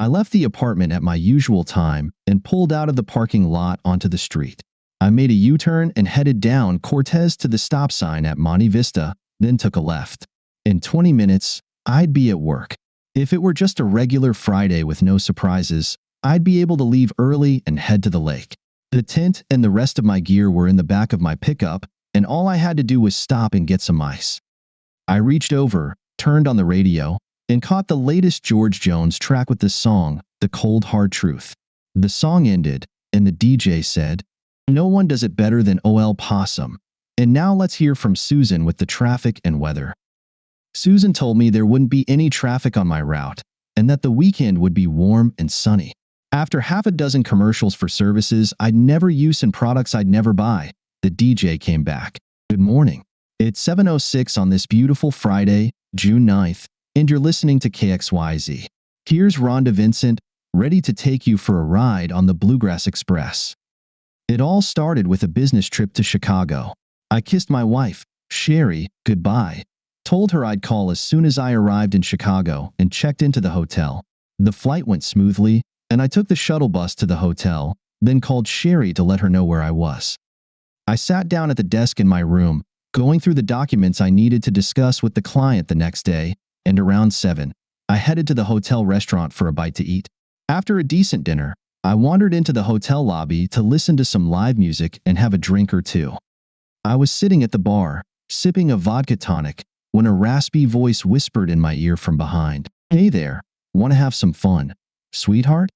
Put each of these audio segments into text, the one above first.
I left the apartment at my usual time and pulled out of the parking lot onto the street. I made a U-turn and headed down Cortez to the stop sign at Monte Vista, then took a left. In 20 minutes, I'd be at work. If it were just a regular Friday with no surprises, I'd be able to leave early and head to the lake. The tent and the rest of my gear were in the back of my pickup, and all I had to do was stop and get some ice. I reached over, turned on the radio, and caught the latest George Jones track with the song, The Cold Hard Truth. The song ended, and the DJ said, "No one does it better than OL Possum. And now let's hear from Susan with the traffic and weather." Susan told me there wouldn't be any traffic on my route, and that the weekend would be warm and sunny. After half a dozen commercials for services I'd never use and products I'd never buy, the DJ came back. "Good morning. It's 7:06 on this beautiful Friday, June 9th, and you're listening to KXYZ. Here's Rhonda Vincent, ready to take you for a ride on the Bluegrass Express." It all started with a business trip to Chicago. I kissed my wife, Sherry, goodbye, told her I'd call as soon as I arrived in Chicago, and checked into the hotel. The flight went smoothly, and I took the shuttle bus to the hotel, then called Sherry to let her know where I was. I sat down at the desk in my room, going through the documents I needed to discuss with the client the next day, and around 7, I headed to the hotel restaurant for a bite to eat. After a decent dinner, I wandered into the hotel lobby to listen to some live music and have a drink or two. I was sitting at the bar, sipping a vodka tonic, when a raspy voice whispered in my ear from behind, "Hey there, want to have some fun, sweetheart?"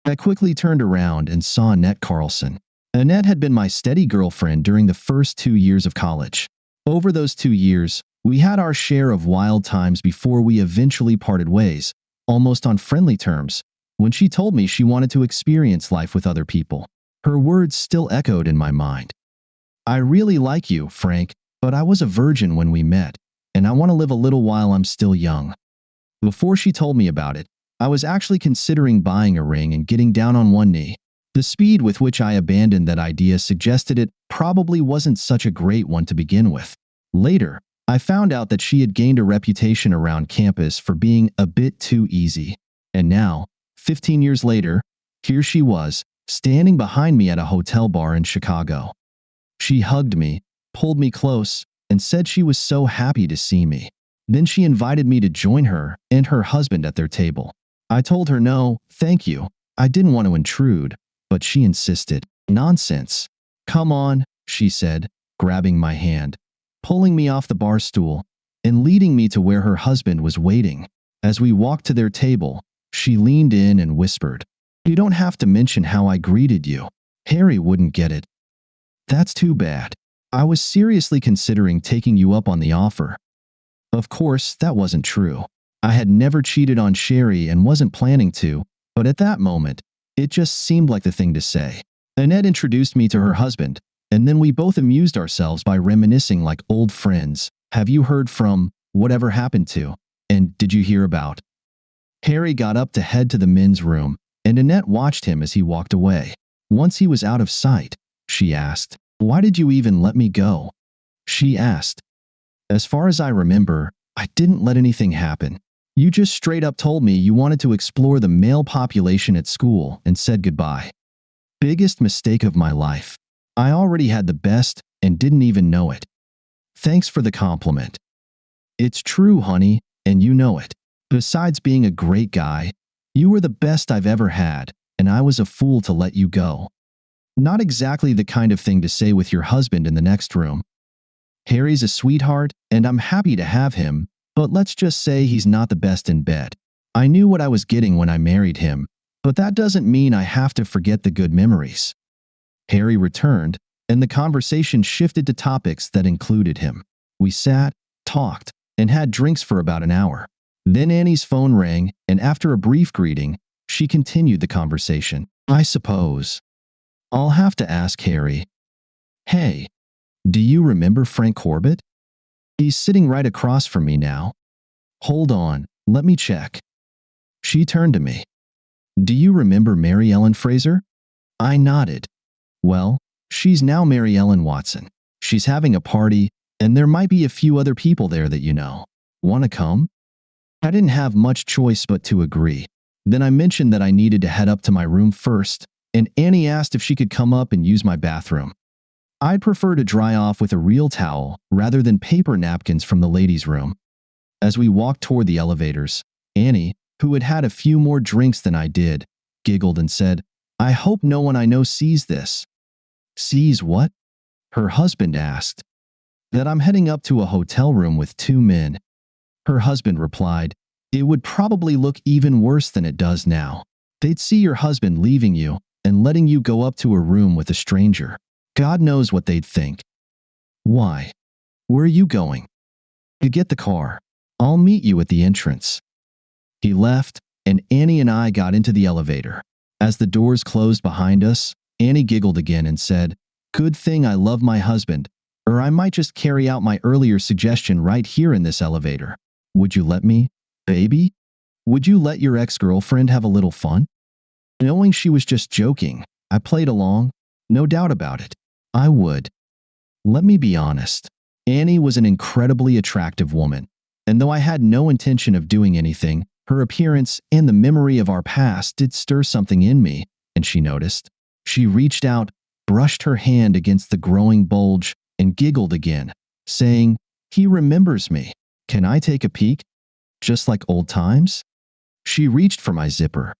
I quickly turned around and saw Annette Carlson. Annette had been my steady girlfriend during the first 2 years of college. Over those 2 years, we had our share of wild times before we eventually parted ways, almost on friendly terms, when she told me she wanted to experience life with other people. Her words still echoed in my mind. "I really like you, Frank, but I was a virgin when we met, and I want to live a little while I'm still young." Before she told me about it, I was actually considering buying a ring and getting down on one knee. The speed with which I abandoned that idea suggested it probably wasn't such a great one to begin with. Later, I found out that she had gained a reputation around campus for being a bit too easy. And now, 15 years later, here she was, standing behind me at a hotel bar in Chicago. She hugged me, pulled me close, and said she was so happy to see me. Then she invited me to join her and her husband at their table. I told her no, thank you. I didn't want to intrude, but she insisted. "Nonsense. Come on," she said, grabbing my hand, pulling me off the bar stool, and leading me to where her husband was waiting. As we walked to their table, she leaned in and whispered, "You don't have to mention how I greeted you. Harry wouldn't get it." "That's too bad. I was seriously considering taking you up on the offer." Of course, that wasn't true. I had never cheated on Sherry and wasn't planning to, but at that moment, it just seemed like the thing to say. Annette introduced me to her husband, and then we both amused ourselves by reminiscing like old friends. "Have you heard from whatever happened to? And did you hear about?" Harry got up to head to the men's room, and Annette watched him as he walked away. Once he was out of sight, she asked, "Why did you even let me go?" She asked. "As far as I remember, I didn't let anything happen. You just straight up told me you wanted to explore the male population at school and said goodbye." Biggest mistake of my life. I already had the best and didn't even know it. "Thanks for the compliment." "It's true, honey, and you know it. Besides being a great guy, you were the best I've ever had, and I was a fool to let you go." Not exactly the kind of thing to say with your husband in the next room. Harry's a sweetheart, and I'm happy to have him, but let's just say he's not the best in bed. I knew what I was getting when I married him, but that doesn't mean I have to forget the good memories. Harry returned, and the conversation shifted to topics that included him. We sat, talked, and had drinks for about an hour. Then Annie's phone rang, and after a brief greeting, she continued the conversation. "I suppose I'll have to ask Harry. Hey, do you remember Frank Corbett? He's sitting right across from me now. Hold on, let me check." She turned to me. "Do you remember Mary Ellen Fraser?" I nodded. "Well, she's now Mary Ellen Watson. She's having a party, and there might be a few other people there that you know. Want to come?" I didn't have much choice but to agree. Then I mentioned that I needed to head up to my room first, and Annie asked if she could come up and use my bathroom. I'd prefer to dry off with a real towel rather than paper napkins from the ladies' room. As we walked toward the elevators, Annie, who had had a few more drinks than I did, giggled and said, "I hope no one I know sees this." "Sees what?" her husband asked. "That I'm heading up to a hotel room with two men." Her husband replied, "It would probably look even worse than it does now. They'd see your husband leaving you and letting you go up to a room with a stranger. God knows what they'd think." "Why? Where are you going?" "To get the car. I'll meet you at the entrance." He left, and Annie and I got into the elevator. As the doors closed behind us, Annie giggled again and said, "Good thing I love my husband, or I might just carry out my earlier suggestion right here in this elevator. Would you let me, baby? Would you let your ex-girlfriend have a little fun?" Knowing she was just joking, I played along. No doubt about it. I would. Let me be honest. Annie was an incredibly attractive woman, and though I had no intention of doing anything, her appearance and the memory of our past did stir something in me, and she noticed. She reached out, brushed her hand against the growing bulge, and giggled again, saying, "He remembers me. Can I take a peek? Just like old times?" She reached for my zipper.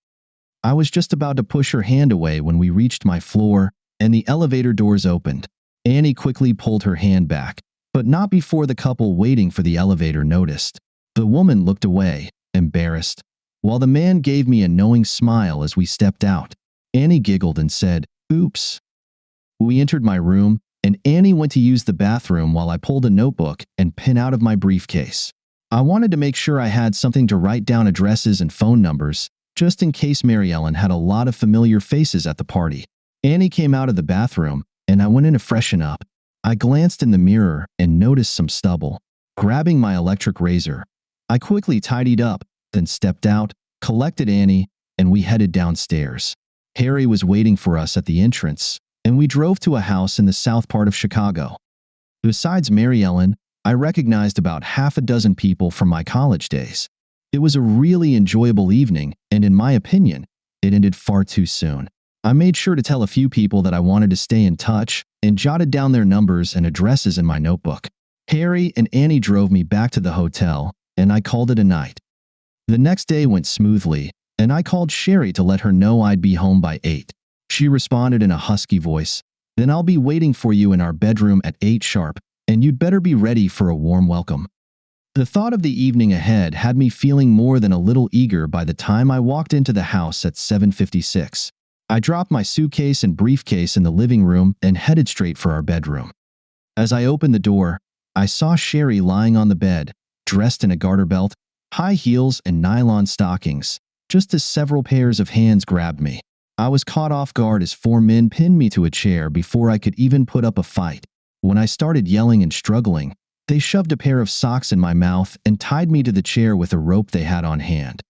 I was just about to push her hand away when we reached my floor, and the elevator doors opened. Annie quickly pulled her hand back, but not before the couple waiting for the elevator noticed. The woman looked away, embarrassed, while the man gave me a knowing smile as we stepped out. Annie giggled and said, "Oops." We entered my room, and Annie went to use the bathroom while I pulled a notebook and pen out of my briefcase. I wanted to make sure I had something to write down addresses and phone numbers, just in case Mary Ellen had a lot of familiar faces at the party. Annie came out of the bathroom, and I went in to freshen up. I glanced in the mirror and noticed some stubble. Grabbing my electric razor, I quickly tidied up, then stepped out, collected Annie, and we headed downstairs. Harry was waiting for us at the entrance, and we drove to a house in the south part of Chicago. Besides Mary Ellen, I recognized about half a dozen people from my college days. It was a really enjoyable evening, and in my opinion, it ended far too soon. I made sure to tell a few people that I wanted to stay in touch and jotted down their numbers and addresses in my notebook. Harry and Annie drove me back to the hotel, and I called it a night. The next day went smoothly, and I called Sherry to let her know I'd be home by 8. She responded in a husky voice, "Then I'll be waiting for you in our bedroom at 8 sharp, and you'd better be ready for a warm welcome." The thought of the evening ahead had me feeling more than a little eager by the time I walked into the house at 7:56. I dropped my suitcase and briefcase in the living room and headed straight for our bedroom. As I opened the door, I saw Sherry lying on the bed, dressed in a garter belt, high heels, and nylon stockings, just as several pairs of hands grabbed me. I was caught off guard as 4 men pinned me to a chair before I could even put up a fight. When I started yelling and struggling, they shoved a pair of socks in my mouth and tied me to the chair with a rope they had on hand.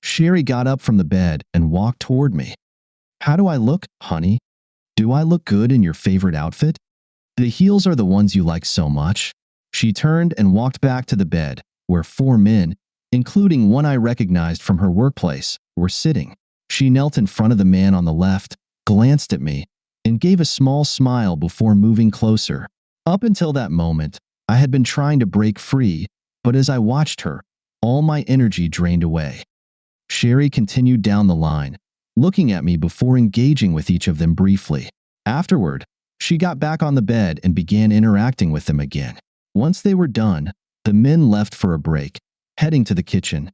Sherry got up from the bed and walked toward me. "How do I look, honey? Do I look good in your favorite outfit? The heels are the ones you like so much." She turned and walked back to the bed, where 4 men, including one I recognized from her workplace, were sitting. She knelt in front of the man on the left, glanced at me, and gave a small smile before moving closer. Up until that moment, I had been trying to break free, but as I watched her, all my energy drained away. Sherry continued down the line, looking at me before engaging with each of them briefly. Afterward, she got back on the bed and began interacting with them again. Once they were done, the men left for a break, heading to the kitchen.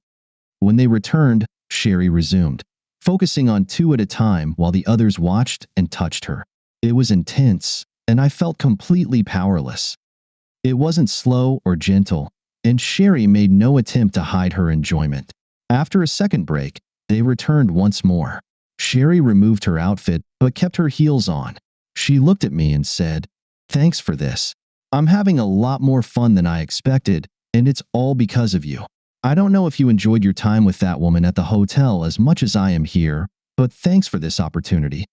When they returned, Sherry resumed, focusing on 2 at a time while the others watched and touched her. It was intense, and I felt completely powerless. It wasn't slow or gentle, and Sherry made no attempt to hide her enjoyment. After a second break, they returned once more. Sherry removed her outfit but kept her heels on. She looked at me and said, "Thanks for this. I'm having a lot more fun than I expected, and it's all because of you. I don't know if you enjoyed your time with that woman at the hotel as much as I am here, but thanks for this opportunity."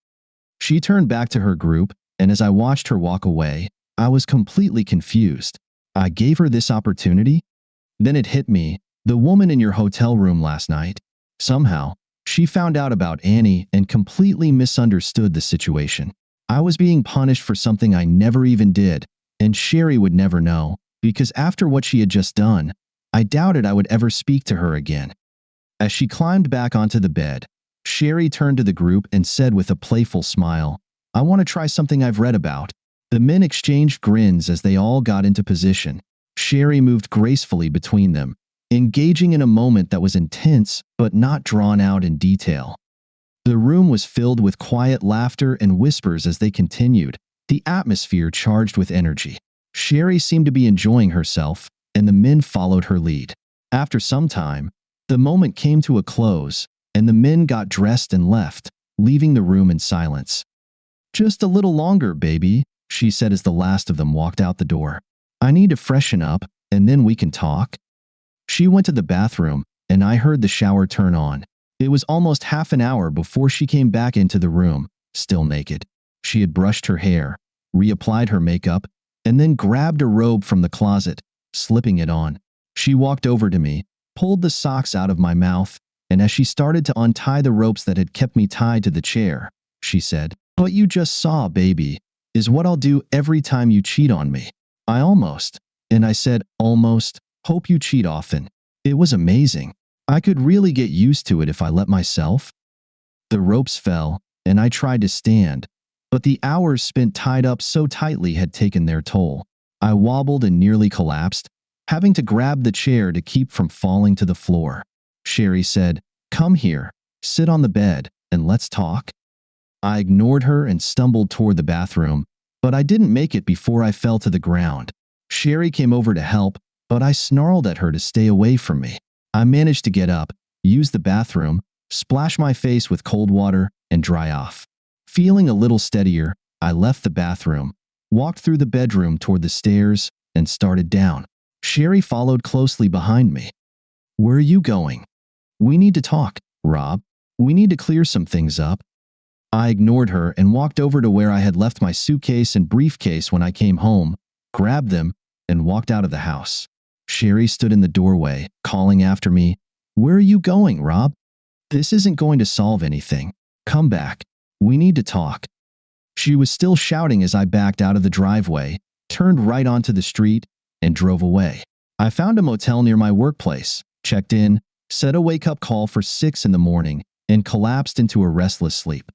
She turned back to her group, and as I watched her walk away, I was completely confused. I gave her this opportunity? Then it hit me, the woman in your hotel room last night. Somehow, She found out about Annie and completely misunderstood the situation. I was being punished for something I never even did, and Sherry would never know, because after what she had just done, I doubted I would ever speak to her again. As she climbed back onto the bed, Sherry turned to the group and said with a playful smile, "I want to try something I've read about." The men exchanged grins as they all got into position. Sherry moved gracefully between them, engaging in a moment that was intense but not drawn out in detail. The room was filled with quiet laughter and whispers as they continued, the atmosphere charged with energy. Sherry seemed to be enjoying herself, and the men followed her lead. After some time, the moment came to a close, and the men got dressed and left, leaving the room in silence. "Just a little longer, baby," she said as the last of them walked out the door. "I need to freshen up, and then we can talk." She went to the bathroom, and I heard the shower turn on. It was almost half an hour before she came back into the room, still naked. She had brushed her hair, reapplied her makeup, and then grabbed a robe from the closet, slipping it on. She walked over to me, pulled the socks out of my mouth, and as she started to untie the ropes that had kept me tied to the chair, she said, "What you just saw, baby, is what I'll do every time you cheat on me." And I said, "Almost, hope you cheat often." It was amazing. I could really get used to it if I let myself. The ropes fell, and I tried to stand, but the hours spent tied up so tightly had taken their toll. I wobbled and nearly collapsed, having to grab the chair to keep from falling to the floor. Sherry said, "Come here, sit on the bed, and let's talk." I ignored her and stumbled toward the bathroom, but I didn't make it before I fell to the ground. Sherry came over to help, but I snarled at her to stay away from me. I managed to get up, use the bathroom, splash my face with cold water, and dry off. Feeling a little steadier, I left the bathroom, walked through the bedroom toward the stairs, and started down. Sherry followed closely behind me. "Where are you going?" "We need to talk, Rob. We need to clear some things up." I ignored her and walked over to where I had left my suitcase and briefcase when I came home, grabbed them, and walked out of the house. Sherry stood in the doorway, calling after me, "Where are you going, Rob? This isn't going to solve anything. Come back. We need to talk." She was still shouting as I backed out of the driveway, turned right onto the street, and drove away. I found a motel near my workplace, checked in, set a wake-up call for 6 in the morning, and collapsed into a restless sleep.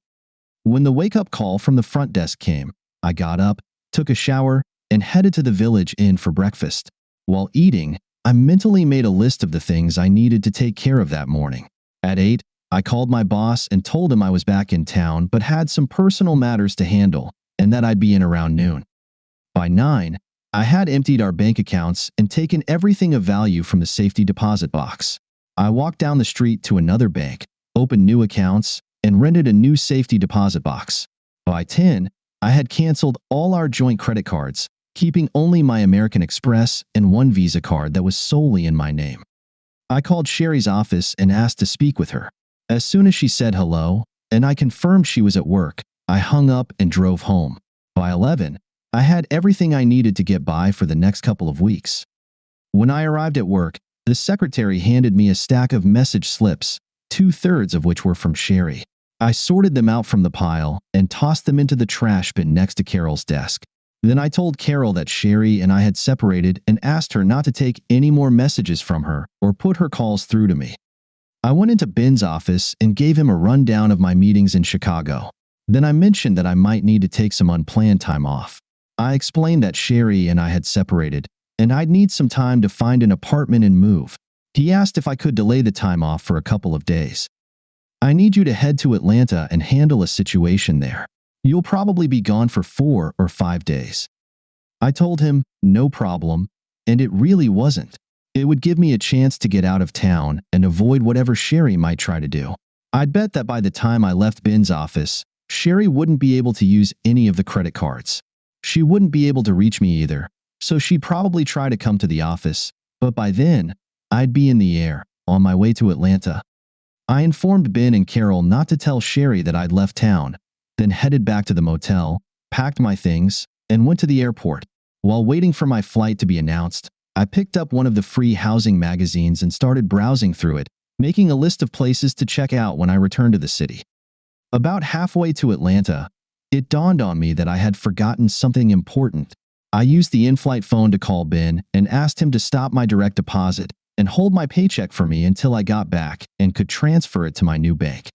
When the wake-up call from the front desk came, I got up, took a shower, and headed to the village inn for breakfast. While eating, I mentally made a list of the things I needed to take care of that morning. At 8, I called my boss and told him I was back in town but had some personal matters to handle and that I'd be in around noon. By 9, I had emptied our bank accounts and taken everything of value from the safety deposit box. I walked down the street to another bank, opened new accounts, and rented a new safety deposit box. By 10, I had canceled all our joint credit cards, keeping only my American Express and one Visa card that was solely in my name. I called Sherry's office and asked to speak with her. As soon as she said hello, and I confirmed she was at work, I hung up and drove home. By 11, I had everything I needed to get by for the next couple of weeks. When I arrived at work, the secretary handed me a stack of message slips, 2/3 of which were from Sherry. I sorted them out from the pile and tossed them into the trash bin next to Carol's desk. Then I told Carol that Sherry and I had separated and asked her not to take any more messages from her or put her calls through to me. I went into Ben's office and gave him a rundown of my meetings in Chicago. Then I mentioned that I might need to take some unplanned time off. I explained that Sherry and I had separated, and I'd need some time to find an apartment and move. He asked if I could delay the time off for a couple of days. "I need you to head to Atlanta and handle a situation there. You'll probably be gone for 4 or 5 days." I told him, no problem, and it really wasn't. It would give me a chance to get out of town and avoid whatever Sherry might try to do. I'd bet that by the time I left Ben's office, Sherry wouldn't be able to use any of the credit cards. She wouldn't be able to reach me either, so she'd probably try to come to the office, but by then, I'd be in the air, on my way to Atlanta. I informed Ben and Carol not to tell Sherry that I'd left town, then headed back to the motel, packed my things, and went to the airport. While waiting for my flight to be announced, I picked up one of the free housing magazines and started browsing through it, making a list of places to check out when I returned to the city. About halfway to Atlanta, it dawned on me that I had forgotten something important. I used the in-flight phone to call Ben and asked him to stop my direct deposit and hold my paycheck for me until I got back and could transfer it to my new bank.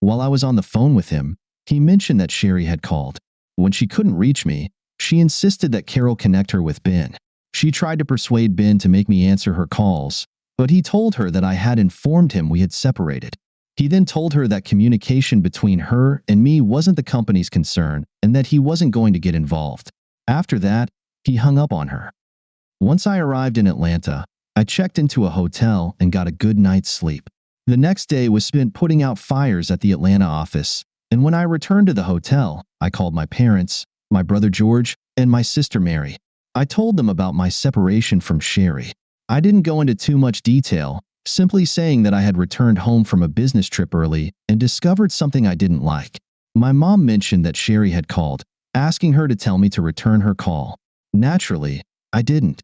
While I was on the phone with him, he mentioned that Sherry had called. When she couldn't reach me, she insisted that Carol connect her with Ben. She tried to persuade Ben to make me answer her calls, but he told her that I had informed him we had separated. He then told her that communication between her and me wasn't the company's concern and that he wasn't going to get involved. After that, he hung up on her. Once I arrived in Atlanta, I checked into a hotel and got a good night's sleep. The next day was spent putting out fires at the Atlanta office, and when I returned to the hotel, I called my parents, my brother George, and my sister Mary. I told them about my separation from Sherry. I didn't go into too much detail, simply saying that I had returned home from a business trip early and discovered something I didn't like. My mom mentioned that Sherry had called, asking her to tell me to return her call. Naturally, I didn't.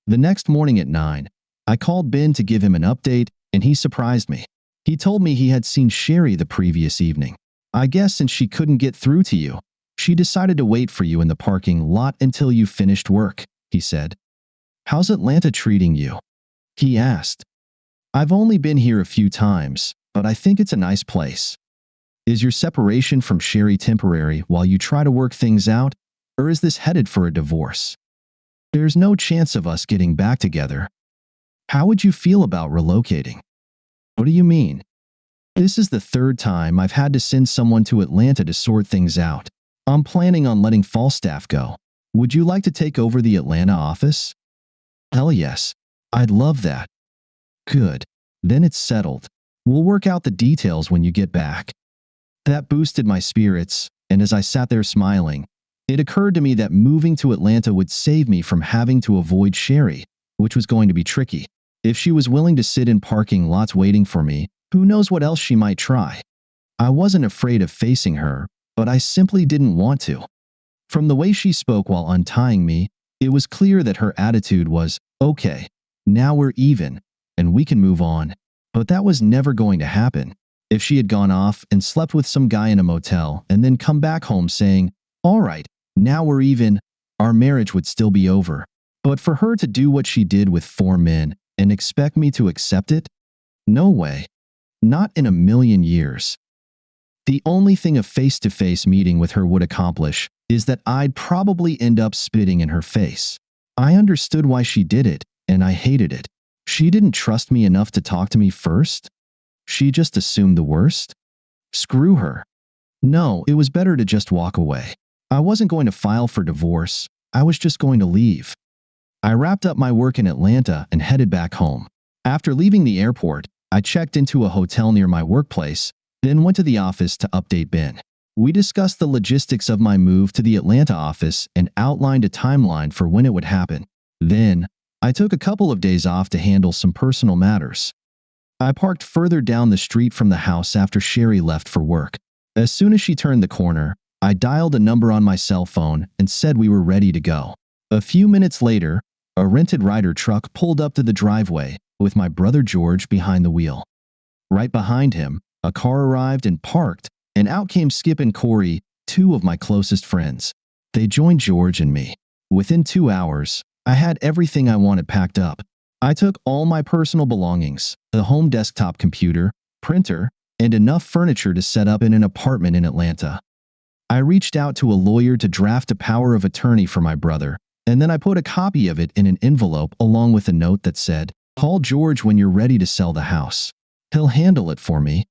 The next morning at 9, I called Ben to give him an update, and he surprised me. He told me he had seen Sherry the previous evening. I guess since she couldn't get through to you, she decided to wait for you in the parking lot until you finished work, he said. How's Atlanta treating you? He asked. I've only been here a few times, but I think it's a nice place. Is your separation from Sherry temporary while you try to work things out, or is this headed for a divorce? There's no chance of us getting back together. How would you feel about relocating? What do you mean? This is the third time I've had to send someone to Atlanta to sort things out. I'm planning on letting Falstaff go. Would you like to take over the Atlanta office? Hell yes. I'd love that. Good. Then it's settled. We'll work out the details when you get back. That boosted my spirits, and as I sat there smiling, it occurred to me that moving to Atlanta would save me from having to avoid Sherry, which was going to be tricky. If she was willing to sit in parking lots waiting for me, who knows what else she might try? I wasn't afraid of facing her, but I simply didn't want to. From the way she spoke while untying me, it was clear that her attitude was, okay, now we're even, and we can move on. But that was never going to happen. If she had gone off and slept with some guy in a motel and then come back home saying, all right, now we're even, our marriage would still be over. But for her to do what she did with 4 men and expect me to accept it? No way. Not in a million years. The only thing a face-to-face meeting with her would accomplish is that I'd probably end up spitting in her face. I understood why she did it, and I hated it. She didn't trust me enough to talk to me first? She just assumed the worst? Screw her. No, it was better to just walk away. I wasn't going to file for divorce. I was just going to leave. I wrapped up my work in Atlanta and headed back home. After leaving the airport, I checked into a hotel near my workplace, then went to the office to update Ben. We discussed the logistics of my move to the Atlanta office and outlined a timeline for when it would happen. Then, I took a couple of days off to handle some personal matters. I parked further down the street from the house after Sherry left for work. As soon as she turned the corner, I dialed a number on my cell phone and said we were ready to go. A few minutes later, a rented Ryder truck pulled up to the driveway with my brother George behind the wheel. Right behind him, a car arrived and parked, and out came Skip and Corey, 2 of my closest friends. They joined George and me. Within 2 hours, I had everything I wanted packed up. I took all my personal belongings, the home desktop computer, printer, and enough furniture to set up in an apartment in Atlanta. I reached out to a lawyer to draft a power of attorney for my brother, and then I put a copy of it in an envelope along with a note that said, "Call George when you're ready to sell the house. He'll handle it for me."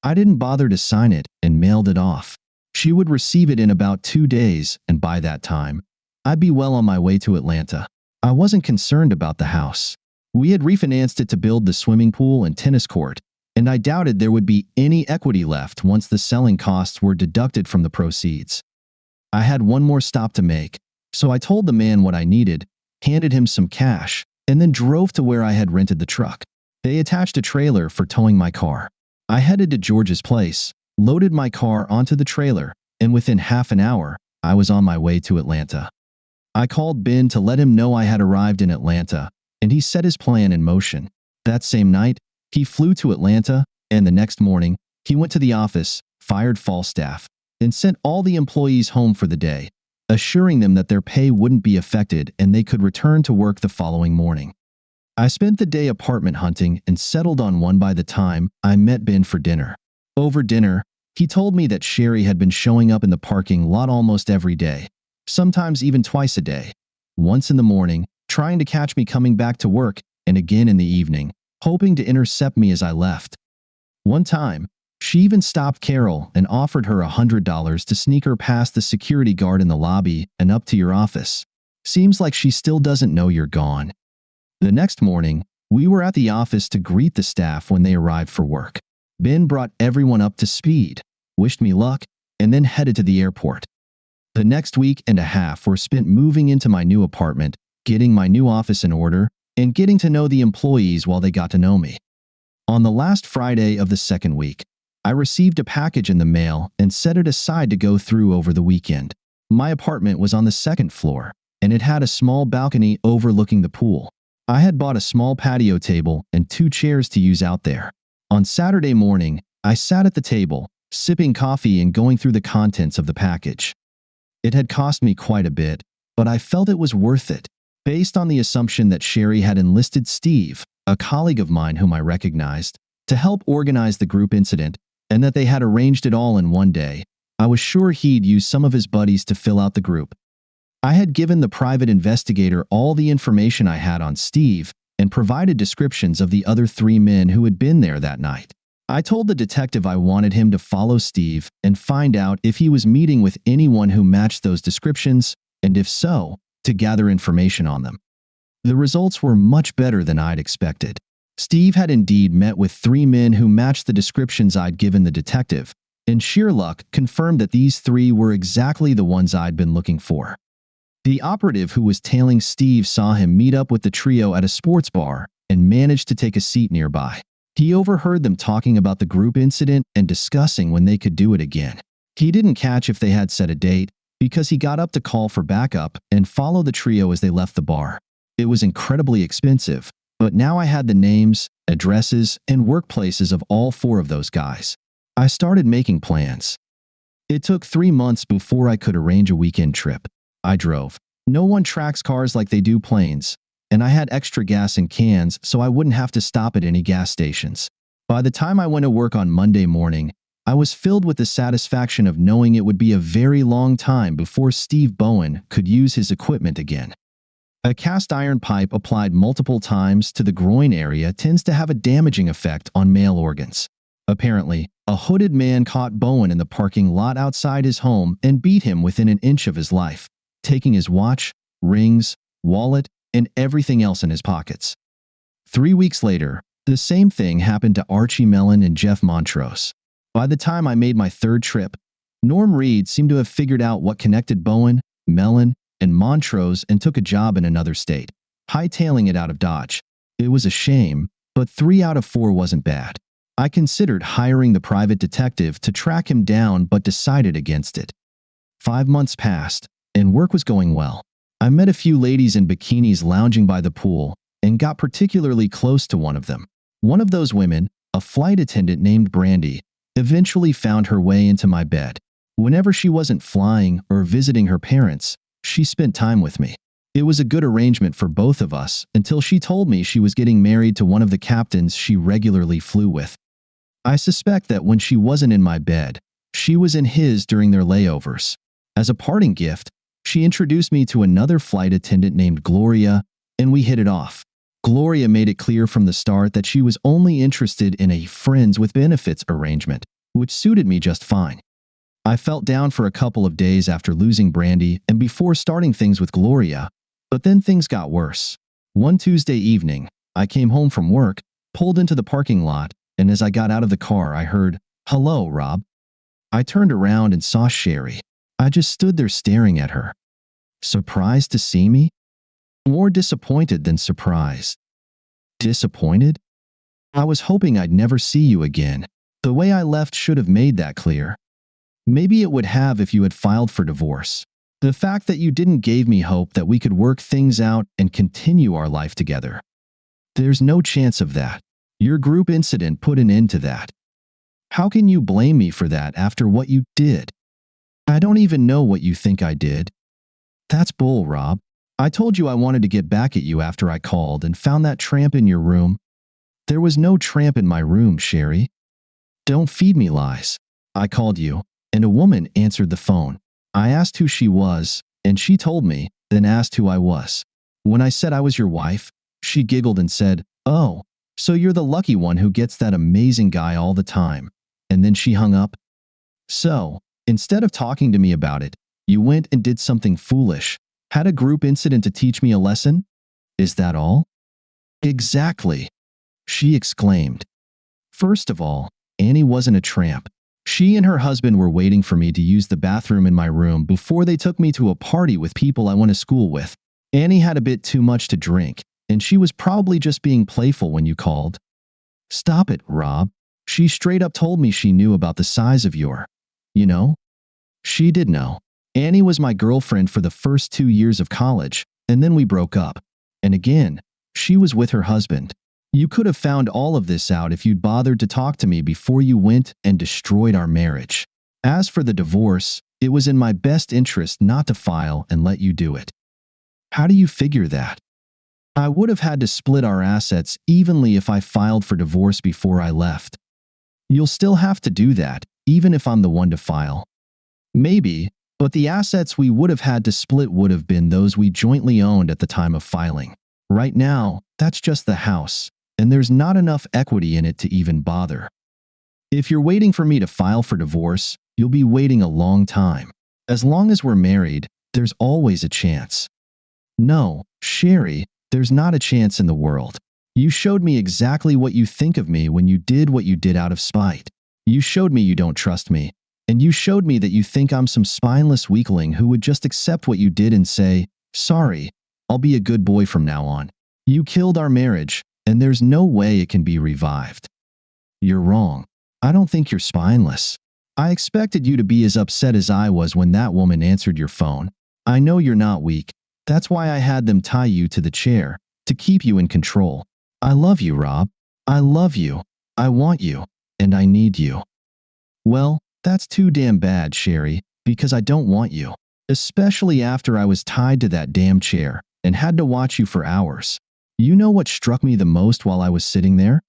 I didn't bother to sign it and mailed it off. She would receive it in about 2 days, and by that time, I'd be well on my way to Atlanta. I wasn't concerned about the house. We had refinanced it to build the swimming pool and tennis court, and I doubted there would be any equity left once the selling costs were deducted from the proceeds. I had one more stop to make, so I told the man what I needed, handed him some cash, and then drove to where I had rented the truck. They attached a trailer for towing my car. I headed to George's place, loaded my car onto the trailer, and within half an hour, I was on my way to Atlanta. I called Ben to let him know I had arrived in Atlanta, and he set his plan in motion. That same night, He flew to Atlanta, and the next morning, he went to the office, fired false staff, and sent all the employees home for the day, assuring them that their pay wouldn't be affected and they could return to work the following morning. I spent the day apartment hunting and settled on one by the time I met Ben for dinner. Over dinner, he told me that Sherry had been showing up in the parking lot almost every day, sometimes even twice a day. Once in the morning, trying to catch me coming back to work, and again in the evening, hoping to intercept me as I left. One time, she even stopped Carol and offered her $100 to sneak her past the security guard in the lobby and up to your office. Seems like she still doesn't know you're gone. The next morning, we were at the office to greet the staff when they arrived for work. Ben brought everyone up to speed, wished me luck, and then headed to the airport. The next week and a half were spent moving into my new apartment, getting my new office in order, and getting to know the employees while they got to know me. On the last Friday of the second week, I received a package in the mail and set it aside to go through over the weekend. My apartment was on the second floor, and it had a small balcony overlooking the pool. I had bought a small patio table and 2 chairs to use out there. On Saturday morning, I sat at the table, sipping coffee and going through the contents of the package. It had cost me quite a bit, but I felt it was worth it, based on the assumption that Sherry had enlisted Steve, a colleague of mine whom I recognized, to help organize the group incident, and that they had arranged it all in one day. I was sure he'd use some of his buddies to fill out the group. I had given the private investigator all the information I had on Steve and provided descriptions of the other 3 men who had been there that night. I told the detective I wanted him to follow Steve and find out if he was meeting with anyone who matched those descriptions, and if so, to gather information on them. The results were much better than I'd expected. Steve had indeed met with 3 men who matched the descriptions I'd given the detective, and sheer luck confirmed that these 3 were exactly the ones I'd been looking for. The operative who was tailing Steve saw him meet up with the trio at a sports bar and managed to take a seat nearby. He overheard them talking about the group incident and discussing when they could do it again. He didn't catch if they had set a date because he got up to call for backup and follow the trio as they left the bar. It was incredibly expensive, but now I had the names, addresses, and workplaces of all 4 of those guys. I started making plans. It took 3 months before I could arrange a weekend trip. I drove. No one tracks cars like they do planes, and I had extra gas in cans so I wouldn't have to stop at any gas stations. By the time I went to work on Monday morning, I was filled with the satisfaction of knowing it would be a very long time before Steve Bowen could use his equipment again. A cast iron pipe applied multiple times to the groin area tends to have a damaging effect on male organs. Apparently, a hooded man caught Bowen in the parking lot outside his home and beat him within an inch of his life, taking his watch, rings, wallet, and everything else in his pockets. 3 weeks later, the same thing happened to Archie Mellon and Jeff Montrose. By the time I made my 3rd trip, Norm Reed seemed to have figured out what connected Bowen, Mellon, and Montrose and took a job in another state, hightailing it out of Dodge. It was a shame, but 3 out of 4 wasn't bad. I considered hiring the private detective to track him down but decided against it. 5 months passed, and work was going well. I met a few ladies in bikinis lounging by the pool and got particularly close to one of them. One of those women, a flight attendant named Brandy, eventually found her way into my bed. Whenever she wasn't flying or visiting her parents, she spent time with me. It was a good arrangement for both of us until she told me she was getting married to one of the captains she regularly flew with. I suspect that when she wasn't in my bed, she was in his during their layovers. As a parting gift, she introduced me to another flight attendant named Gloria, and we hit it off. Gloria made it clear from the start that she was only interested in a friends with benefits arrangement, which suited me just fine. I felt down for a couple of days after losing Brandy and before starting things with Gloria, but then things got worse. One Tuesday evening, I came home from work, pulled into the parking lot, and as I got out of the car, I heard, "Hello, Rob." I turned around and saw Sherry. I just stood there staring at her. Surprised to see me? More disappointed than surprised. Disappointed? I was hoping I'd never see you again. The way I left should have made that clear. Maybe it would have if you had filed for divorce. The fact that you didn't gave me hope that we could work things out and continue our life together. There's no chance of that. Your group incident put an end to that. How can you blame me for that after what you did? I don't even know what you think I did. That's bull, Rob. I told you I wanted to get back at you after I called and found that tramp in your room. There was no tramp in my room, Sherry. Don't feed me lies. I called you, and a woman answered the phone. I asked who she was, and she told me, then asked who I was. When I said I was your wife, she giggled and said, "Oh, so you're the lucky one who gets that amazing guy all the time." And then she hung up. So, instead of talking to me about it, you went and did something foolish, had a group incident to teach me a lesson? Is that all? Exactly, she exclaimed. First of all, Annie wasn't a tramp. She and her husband were waiting for me to use the bathroom in my room before they took me to a party with people I went to school with. Annie had a bit too much to drink, and she was probably just being playful when you called. Stop it, Rob. She straight up told me she knew about the size of your. You know? She did know. Annie was my girlfriend for the first 2 years of college, and then we broke up. And again, she was with her husband. You could have found all of this out if you'd bothered to talk to me before you went and destroyed our marriage. As for the divorce, it was in my best interest not to file and let you do it. How do you figure that? I would have had to split our assets evenly if I filed for divorce before I left. You'll still have to do that, even if I'm the one to file. Maybe, but the assets we would have had to split would have been those we jointly owned at the time of filing. Right now, that's just the house, and there's not enough equity in it to even bother. If you're waiting for me to file for divorce, you'll be waiting a long time. As long as we're married, there's always a chance. No, Sherry, there's not a chance in the world. You showed me exactly what you think of me when you did what you did out of spite. You showed me you don't trust me, and you showed me that you think I'm some spineless weakling who would just accept what you did and say, "Sorry, I'll be a good boy from now on." You killed our marriage, and there's no way it can be revived. You're wrong. I don't think you're spineless. I expected you to be as upset as I was when that woman answered your phone. I know you're not weak. That's why I had them tie you to the chair, to keep you in control. I love you, Rob. I love you. I want you. And I need you. Well, that's too damn bad, Sherry, because I don't want you. Especially after I was tied to that damn chair and had to watch you for hours. You know what struck me the most while I was sitting there?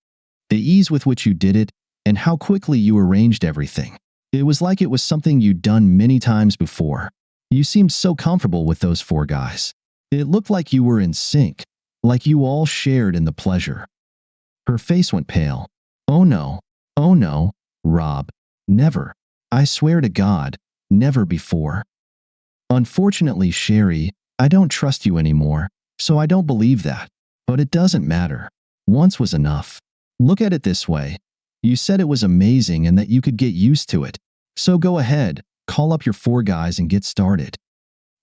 The ease with which you did it and how quickly you arranged everything. It was like it was something you'd done many times before. You seemed so comfortable with those 4 guys. It looked like you were in sync, like you all shared in the pleasure. Her face went pale. Oh no, Rob, never. I swear to God, never before. Unfortunately, Sherry, I don't trust you anymore, so I don't believe that. But it doesn't matter. Once was enough. Look at it this way. You said it was amazing and that you could get used to it. So go ahead, call up your 4 guys and get started.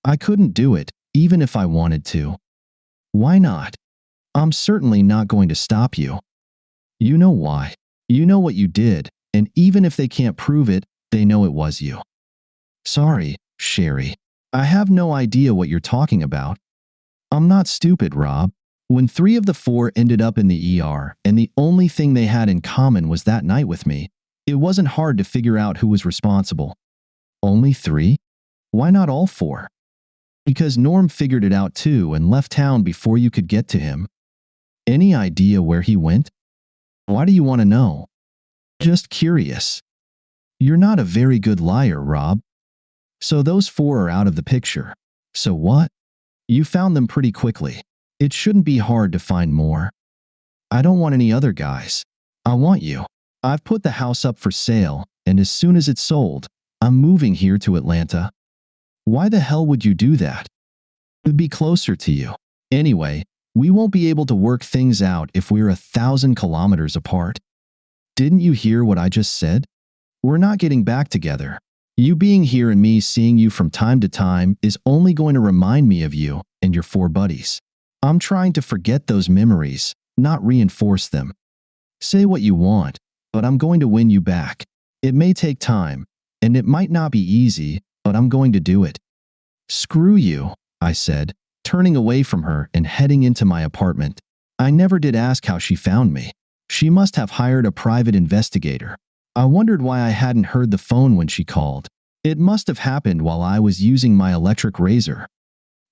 I couldn't do it, even if I wanted to. Why not? I'm certainly not going to stop you. You know why. You know what you did, and even if they can't prove it, they know it was you. Sorry, Sherry. I have no idea what you're talking about. I'm not stupid, Rob. When 3 of the 4 ended up in the ER, and the only thing they had in common was that night with me, it wasn't hard to figure out who was responsible. Only 3? Why not all 4? Because Norm figured it out too and left town before you could get to him. Any idea where he went? Why do you want to know? Just curious. You're not a very good liar, Rob. So those 4 are out of the picture. So what? You found them pretty quickly. It shouldn't be hard to find more. I don't want any other guys. I want you. I've put the house up for sale, and as soon as it's sold, I'm moving here to Atlanta. Why the hell would you do that? It'd be closer to you. Anyway, we won't be able to work things out if we're 1,000 kilometers apart. Didn't you hear what I just said? We're not getting back together. You being here and me seeing you from time to time is only going to remind me of you and your 4 buddies. I'm trying to forget those memories, not reinforce them. Say what you want, but I'm going to win you back. It may take time, and it might not be easy, but I'm going to do it. Screw you, I said, turning away from her and heading into my apartment. I never did ask how she found me. She must have hired a private investigator. I wondered why I hadn't heard the phone when she called. It must have happened while I was using my electric razor.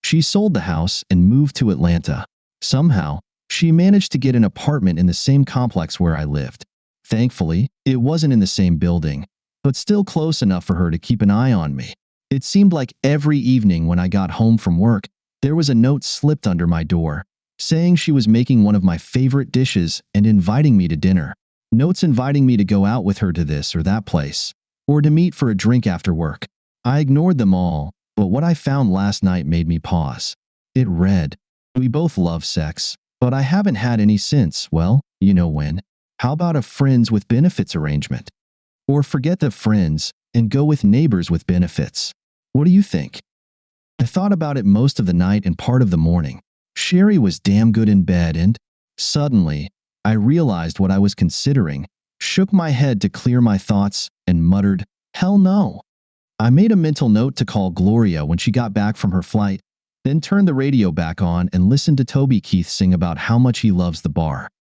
She sold the house and moved to Atlanta. Somehow, she managed to get an apartment in the same complex where I lived. Thankfully, it wasn't in the same building, but still close enough for her to keep an eye on me. It seemed like every evening when I got home from work, there was a note slipped under my door, saying she was making one of my favorite dishes and inviting me to dinner. Notes inviting me to go out with her to this or that place, or to meet for a drink after work. I ignored them all, but what I found last night made me pause. It read, "We both love sex, but I haven't had any since, well, you know when. How about a friends with benefits arrangement? Or forget the friends and go with neighbors with benefits. What do you think?" I thought about it most of the night and part of the morning. Sherry was damn good in bed and, suddenly, I realized what I was considering, shook my head to clear my thoughts, and muttered, "Hell no." I made a mental note to call Gloria when she got back from her flight, then turned the radio back on and listened to Toby Keith sing about how much he loves the bar.